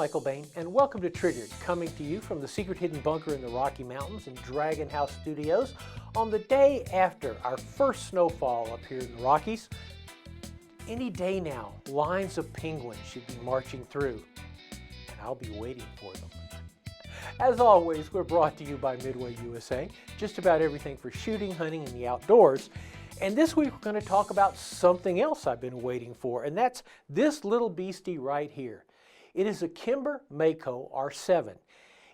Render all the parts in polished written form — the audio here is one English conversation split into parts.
Michael Bain, and welcome to Triggered, coming to you from the secret hidden bunker in the Rocky Mountains in Dragon House Studios on the day after our first snowfall up here in the Rockies. Any day now, lines of penguins should be marching through, and I'll be waiting for them. As always, we're brought to you by Midway USA, just about everything for shooting, hunting, and the outdoors. And this week we're going to talk about something else I've been waiting for, and that's this little beastie right here. It is a Kimber Mako R7.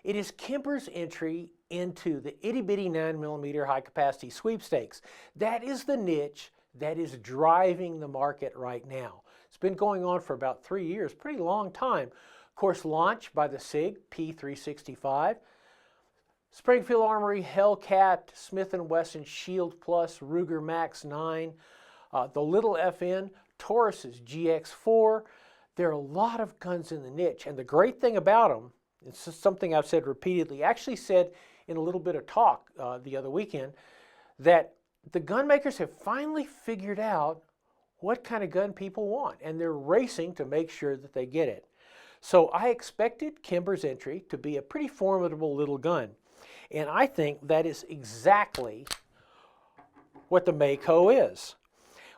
It is Kimber's entry into the Itty-Bitty 9mm high-capacity sweepstakes. That is the niche that is driving the market right now. It's been going on for about 3 years, pretty long time. Of course, launched by the SIG P365, Springfield Armory, Hellcat, Smith & Wesson Shield Plus, Ruger Max 9, the little FN, Taurus's GX4. There are a lot of guns in the niche, and the great thing about them, it's something I've said repeatedly, actually said in a little bit of talk the other weekend, that the gun makers have finally figured out what kind of gun people want, and they're racing to make sure that they get it. So I expected Kimber's entry to be a pretty formidable little gun. And I think that is exactly what the Mako is.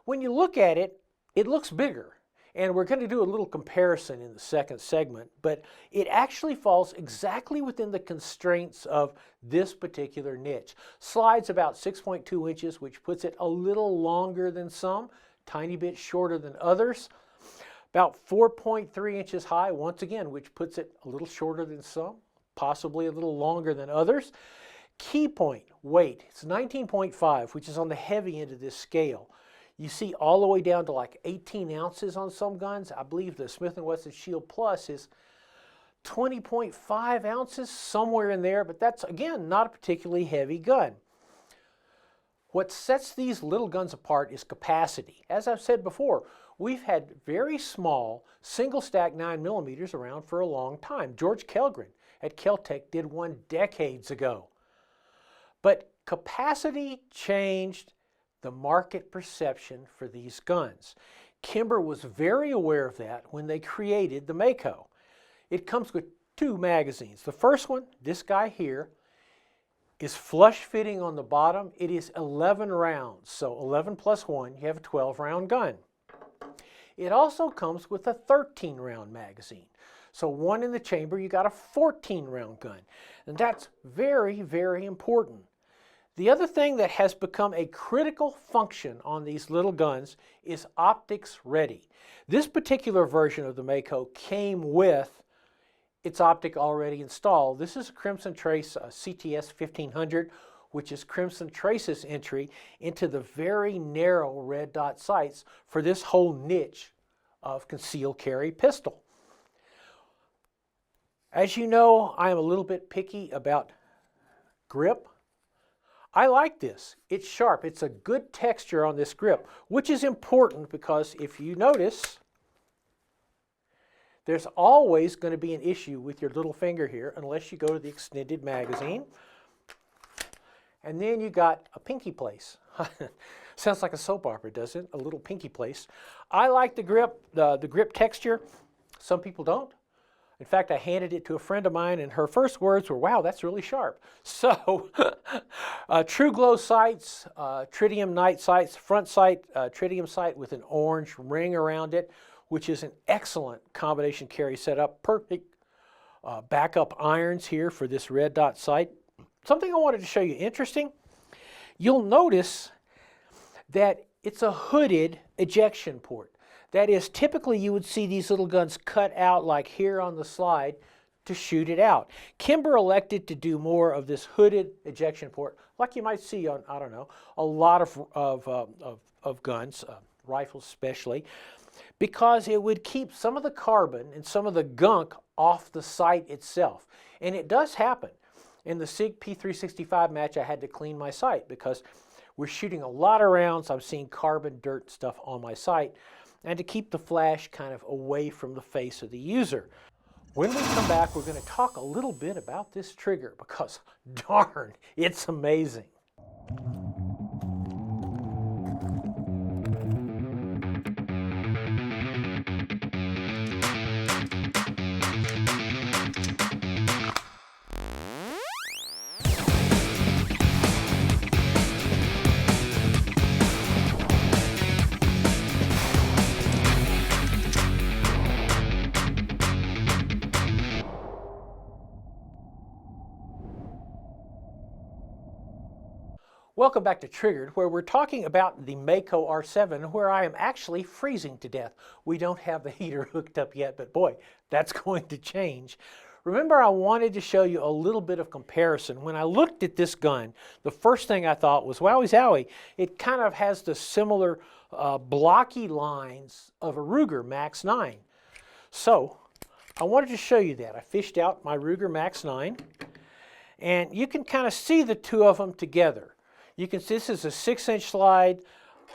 When you look at it, it looks bigger. And we're going to do a little comparison in the second segment, but it actually falls exactly within the constraints of this particular niche. Slides about 6.2 inches, which puts it a little longer than some, tiny bit shorter than others. About 4.3 inches high, once again, which puts it a little shorter than some, possibly a little longer than others. Key point, weight, it's 19.5, which is on the heavy end of this scale. You see all the way down to like 18 ounces on some guns. I believe the Smith & Wesson Shield Plus is 20.5 ounces, somewhere in there, but that's, again, not a particularly heavy gun. What sets these little guns apart is capacity. As I've said before, we've had very small single-stack 9mm around for a long time. George Kellgren at Kel-Tec did one decades ago. But capacity changed the market perception for these guns. Kimber was very aware of that when they created the Mako. It comes with two magazines. The first one, this guy here, is flush fitting on the bottom. It is 11 rounds, so 11 plus 1, you have a 12-round gun. It also comes with a 13-round magazine. So one in the chamber, you got a 14-round gun. And that's very, very important. The other thing that has become a critical function on these little guns is optics ready. This particular version of the Mako came with its optic already installed. This is a Crimson Trace CTS 1500, which is Crimson Trace's entry into the very narrow red dot sights for this whole niche of concealed carry pistol. As you know, I am a little bit picky about grip. I like this. It's sharp. It's a good texture on this grip, which is important because if you notice, there's always going to be an issue with your little finger here unless you go to the extended magazine. And then you got a pinky place. Sounds like a soap opera, doesn't it? A little pinky place. I like the grip, the grip texture. Some people don't. In fact, I handed it to a friend of mine, and her first words were, "Wow, that's really sharp." So, True Glow sights, tritium night sights, front sight, tritium sight with an orange ring around it, which is an excellent combination carry setup. Perfect backup irons here for this red dot sight. Something I wanted to show you interesting. You'll notice that it's a hooded ejection port. That is, typically you would see these little guns cut out like here on the slide to shoot it out. Kimber elected to do more of this hooded ejection port, like you might see on, I don't know, a lot of guns, rifles especially, because it would keep some of the carbon and some of the gunk off the sight itself. And it does happen. In the SIG P365 match, I had to clean my sight because we're shooting a lot of rounds. I'm seeing carbon, dirt stuff on my sight, and to keep the flash kind of away from the face of the user. When we come back, we're going to talk a little bit about this trigger because, darn, it's amazing. Welcome back to Triggered, where we're talking about the Mako R7, where I am actually freezing to death. We don't have the heater hooked up yet, but boy, that's going to change. Remember, I wanted to show you a little bit of comparison. When I looked at this gun, the first thing I thought was, wowie zowie, it kind of has the similar blocky lines of a Ruger Max 9. So, I wanted to show you that. I fished out my Ruger Max 9, and you can kind of see the two of them together. You can see this is a 6-inch slide.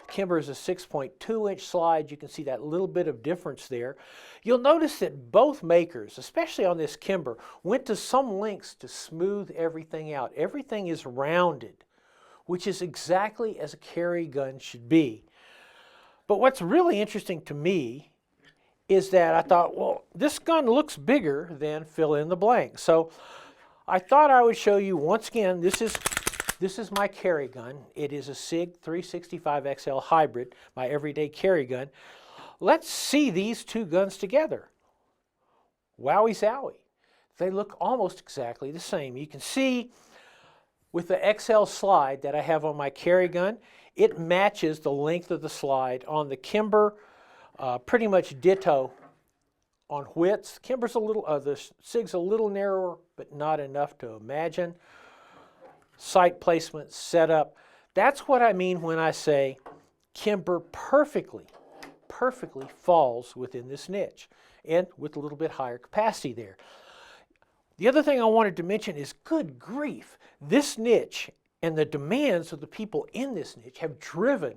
Kimber is a 6.2-inch slide. You can see that little bit of difference there. You'll notice that both makers, especially on this Kimber, went to some lengths to smooth everything out. Everything is rounded, which is exactly as a carry gun should be. But what's really interesting to me is that I thought, well, this gun looks bigger than fill in the blank. So I thought I would show you once again, this is my carry gun. It is a SIG 365XL hybrid, my everyday carry gun. Let's see these two guns together. Wowie zowie. They look almost exactly the same. You can see with the XL slide that I have on my carry gun, it matches the length of the slide. On the Kimber, pretty much ditto on width. Kimber's a little, the SIG's a little narrower, but not enough to imagine. Sight placement, setup. That's what I mean when I say Kimber perfectly falls within this niche, and with a little bit higher capacity there. The other thing I wanted to mention is, good grief, this niche and the demands of the people in this niche have driven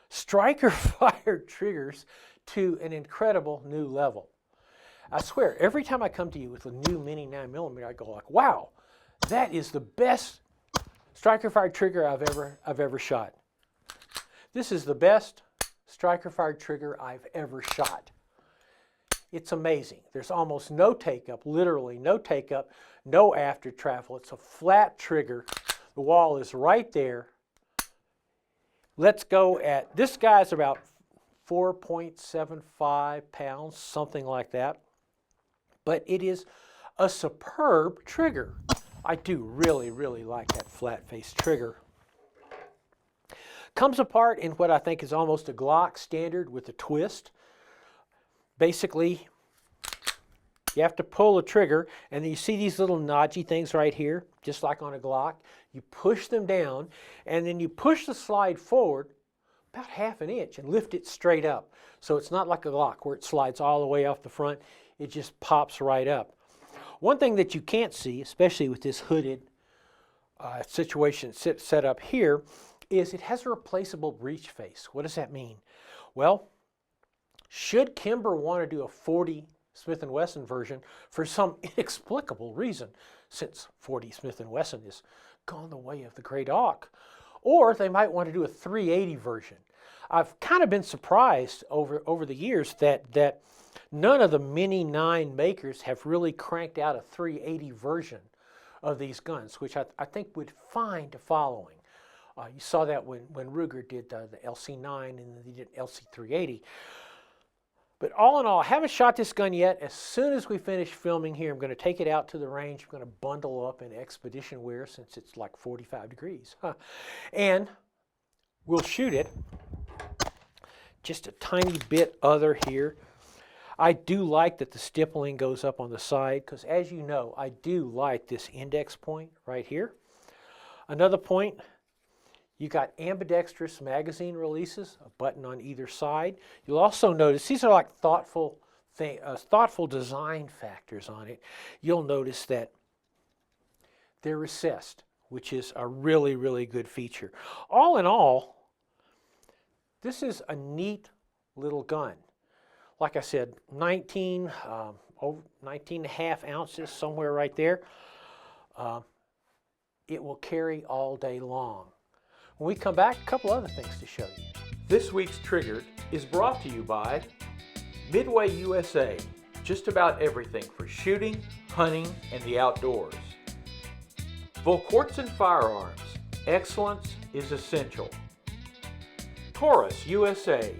striker-fired triggers to an incredible new level. I swear, every time I come to you with a new Mini 9mm, I go like, wow, that is the best striker-fired trigger I've ever shot. This is the best striker-fired trigger I've ever shot. It's amazing. There's almost no take-up, literally no take-up, no after travel. It's a flat trigger. The wall is right there. Let's go at, this guy's about 4.75 pounds, something like that. But it is a superb trigger. I do really like that flat face trigger. Comes apart in what I think is almost a Glock standard with a twist. Basically, you have to pull a trigger, and then you see these little nodgy things right here, just like on a Glock. You push them down, and then you push the slide forward about ½ an inch and lift it straight up. So it's not like a Glock where it slides all the way off the front. It just pops right up. One thing that you can't see, especially with this hooded situation set up here, is it has a replaceable breech face. What does that mean? Well, should Kimber want to do a 40 Smith & Wesson version for some inexplicable reason, since 40 Smith & Wesson has gone the way of the Great Auk, or they might want to do a 380 version. I've kind of been surprised over the years that none of the Mini 9 makers have really cranked out a 380 version of these guns, which I think would find a following. You saw that when Ruger did the LC9 and then they did LC380. But all in all, I haven't shot this gun yet. As soon as we finish filming here, I'm going to take it out to the range. I'm going to bundle up in expedition wear since it's like 45 degrees. And we'll shoot it just a tiny bit other here. I do like that the stippling goes up on the side because, as you know, I do like this index point right here. Another point, you got ambidextrous magazine releases, a button on either side. You'll also notice these are like thoughtful design factors on it. You'll notice that they're recessed, which is a really good feature. All in all, this is a neat little gun. Like I said, 19 and a half ounces, somewhere right there. It will carry all day long. When we come back, a couple other things to show you. This week's Triggered is brought to you by Midway USA. Just about everything for shooting, hunting, and the outdoors. Volquartsen Firearms. Excellence is essential. Taurus USA.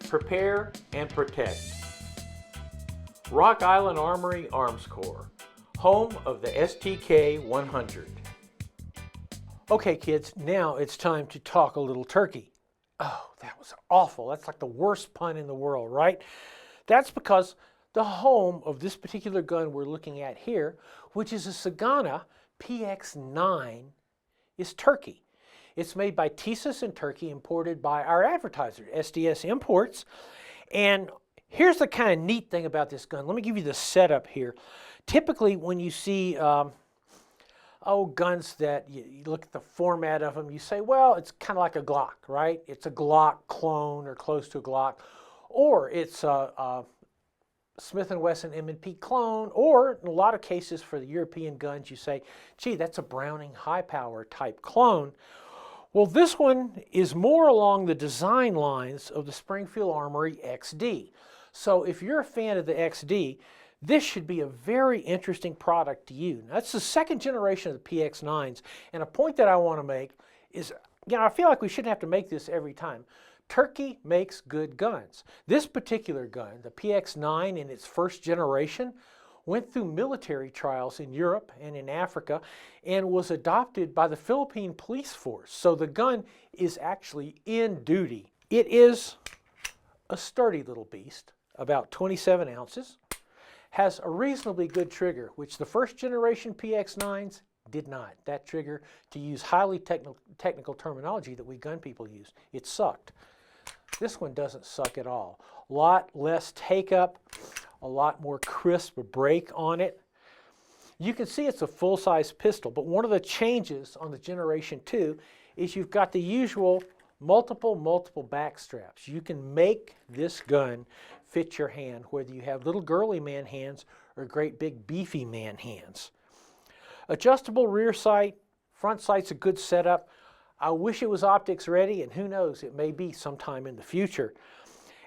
Prepare and protect. Rock Island Armory Arms Corps, home of the STK 100. Okay, kids, now it's time to talk a little turkey. Oh, that was awful. That's like the worst pun in the world, right? That's because the home of this particular gun we're looking at here, which is a Zigana Px9, is Turkey. It's made by Tesis in Turkey, imported by our advertiser, Sds Imports. And here's the kind of neat thing about this gun. Let me give you the setup here. Typically, when you see guns that you look at the format of them, you say, well, it's kind of like a Glock, right? It's a Glock clone or close to a Glock, or it's a Smith & Wesson M&P clone, or in a lot of cases for the European guns, you say, gee, that's a Browning high power type clone. Well, this one is more along the design lines of the Springfield Armory XD. So if you're a fan of the XD, this should be a very interesting product to you. Now, that's the second generation of the PX9s, and a point that I want to make is, I feel like we shouldn't have to make this every time. Turkey makes good guns. This particular gun, the PX9 in its first generation, went through military trials in Europe and in Africa and was adopted by the Philippine police force. So the gun is actually in duty. It is a sturdy little beast, about 27 ounces, has a reasonably good trigger, which the first generation PX9s did not. That trigger, to use highly technical terminology that we gun people use, it sucked. This one doesn't suck at all. A lot less take-up, a lot more crisp break on it. You can see it's a full-size pistol, but one of the changes on the Generation 2 is you've got the usual multiple back straps. You can make this gun fit your hand, whether you have little girly man hands or great big beefy man hands. Adjustable rear sight, front sight's a good setup. I wish it was optics ready, and who knows, it may be sometime in the future.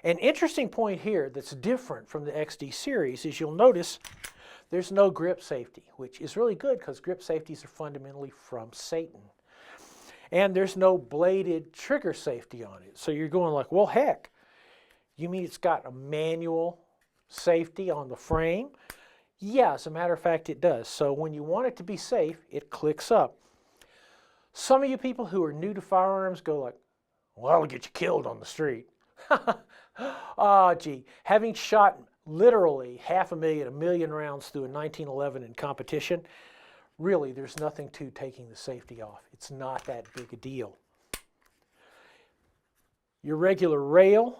An interesting point here that's different from the XD series is you'll notice there's no grip safety, which is really good because grip safeties are fundamentally from Satan. And there's no bladed trigger safety on it. So you're going like, well, heck, you mean it's got a manual safety on the frame? Yeah, as a matter of fact, it does. So when you want it to be safe, it clicks up. Some of you people who are new to firearms go like, well, I'll get you killed on the street. Gee, having shot literally 500,000, 1 million rounds through a 1911 in competition, really, there's nothing to taking the safety off. It's not that big a deal. Your regular rail.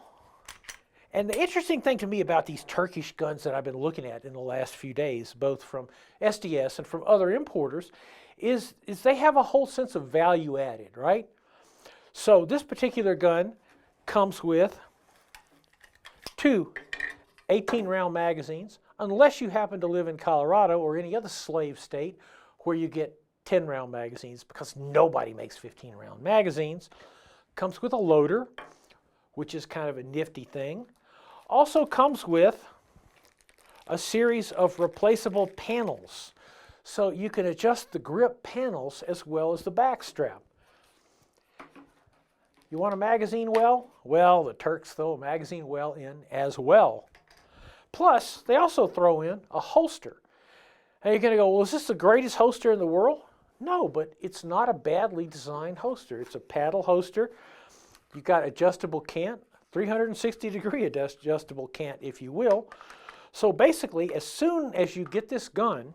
And the interesting thing to me about these Turkish guns that I've been looking at in the last few days, both from SDS and from other importers, is they have a whole sense of value added, right? So this particular gun comes with 2 18-round magazines, unless you happen to live in Colorado or any other slave state where you get 10-round magazines, because nobody makes 15-round magazines. Comes with a loader, which is kind of a nifty thing. Also comes with a series of replaceable panels. So you can adjust the grip panels as well as the back strap. You want a magazine well? Well, the Turks throw a magazine well in as well. Plus, they also throw in a holster. And you're going to go, well, is this the greatest holster in the world? No, but it's not a badly designed holster. It's a paddle holster. You've got adjustable cant, 360-degree adjustable cant, if you will. So basically, as soon as you get this gun,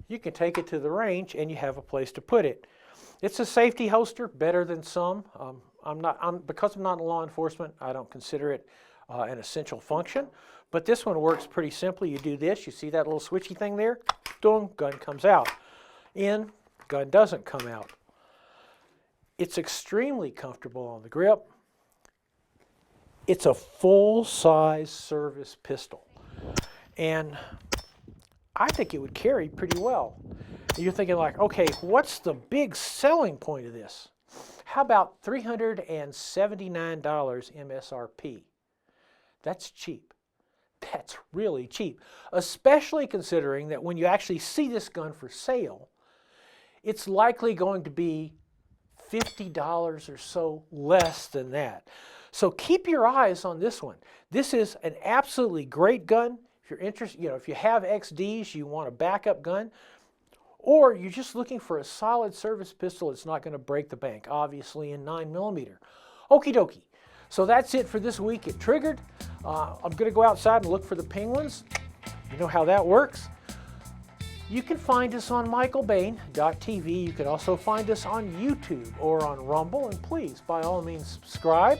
you can take it to the range and you have a place to put it. It's a safety holster, better than some. Because I'm not in law enforcement, I don't consider it an essential function. But this one works pretty simply. You do this, you see that little switchy thing there? Boom, gun comes out. In, gun doesn't come out. It's extremely comfortable on the grip. It's a full-size service pistol. And I think it would carry pretty well. You're thinking like, okay, what's the big selling point of this? How about $379 MSRP? That's cheap. That's really cheap, especially considering that when you actually see this gun for sale, it's likely going to be $50 or so less than that. So keep your eyes on this one. This is an absolutely great gun. If you're interested, if you have XDs, you want a backup gun, or you're just looking for a solid service pistol that's not going to break the bank, obviously in 9mm. Okie dokie. So that's it for this week at Triggered. I'm going to go outside and look for the penguins. You know how that works. You can find us on michaelbain.tv. You can also find us on YouTube or on Rumble, and please, by all means, subscribe.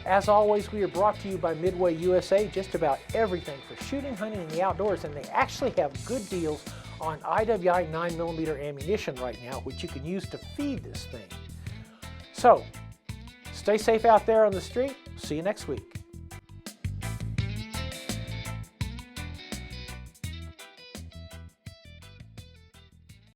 As always, we are brought to you by Midway USA, just about everything for shooting, hunting, and the outdoors, and they actually have good deals on IWI 9mm ammunition right now, which you can use to feed this thing. So, stay safe out there on the street. See you next week.